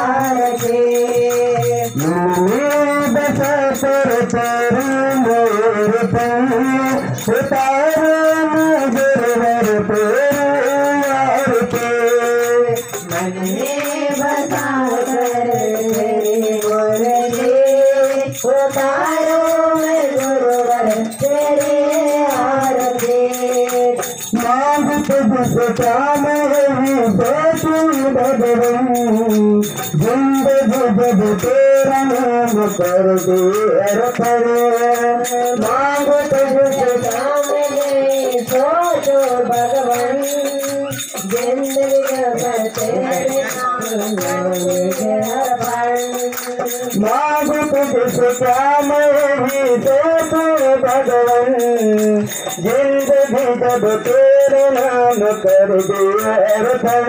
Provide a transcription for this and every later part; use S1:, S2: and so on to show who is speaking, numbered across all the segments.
S1: आरती बसा कर तेरी मूर्ति उतारो गुरुवर तेरी आरती मन में बसा कर तेरी मूर्ति उतारो गुरुवर तेरी आरती मांग तुझसे क्या मेरी बेटी भगवान जिंदगी जब तेरा नाम कर दे अर्पण मांग तुझसे क्या मेरी सोचो भगवान जिंदगी जब तेरे नाम के अर्पण मांग तुझसे क्या मेरी सोचो भगवान जिंदगी जब तेरे नाम कर दे अर्पण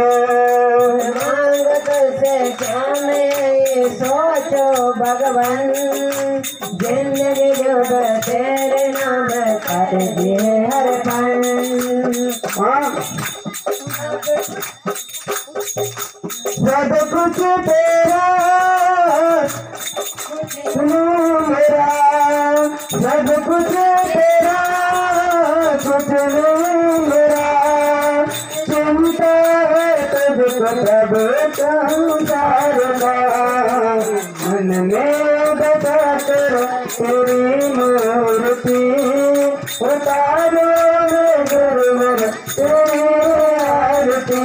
S1: मांग तुझसे क्या मेरी सोचो भगवान जिंदगी जब तेरे नाम कर दे अर्पण सब कुछ तेरा मेरा सब कुछ तेरा कुछ मेरा चिंता है तुझको तब संसारमा मन में बसा कर तेरी मूर्ति उतारो गुरुवर तेरी आरती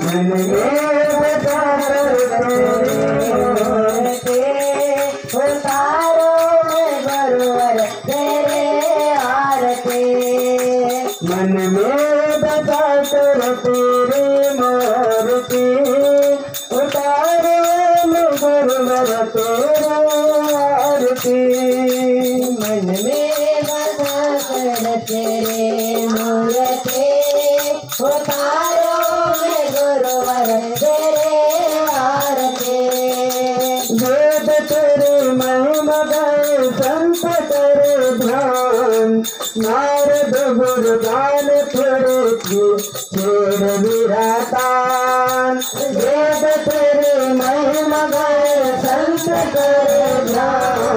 S1: मन में बसा कर तेरी मूर्ति उतारो गुरुवर तेरे आरती मन में बसा कर तेरी मूर्ति उतारो गुरुवर तेरे आरती मन में बसा कर तेरे मूर्ति उतारो गुरुवर तेरे आरती वेद तेरे महिमा गाए संत तेरे ध्यान नारद गुरुदान तेरे छेड़ विरातान वेद तेरे महिमा गाए संत तेरे ध्यान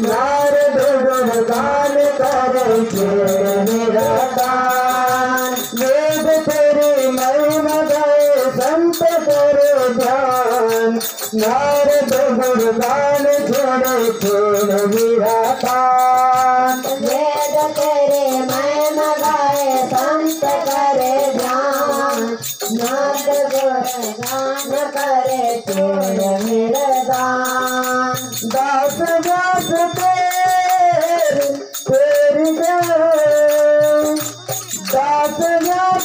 S1: नारद गुरुदान करे छेड़ विरातान वेद तेरे महिमा गाए संत तेरे ध्यान नारद गुरुदान छोड़े छोड़ विरातान वेद तेरे महिमा गाए संत करे ध्यान नारद गुरुदान करे छोड़ विरातान दास दास तेरी दास दास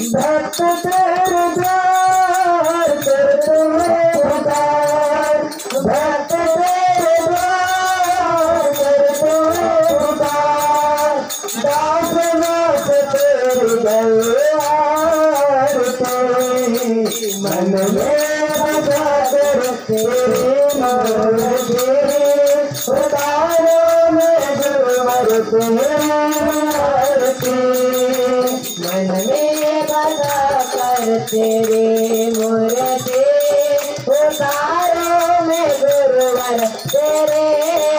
S1: भक्त तेरे द्वार करते हैं पुकार भक्त तेरे द्वार करते हैं पुकार दास दास तेरी आरती मन में बसा कर तेरी मूर्ति उतारो मैं गुरुवर तेरी आरती मन में बसा कर तेरी मूर्ति उतारो मैं गुरुवर तेरे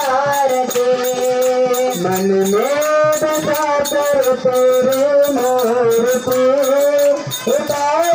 S1: आरती मन में बसा कर तेरी मूर्ति उतारो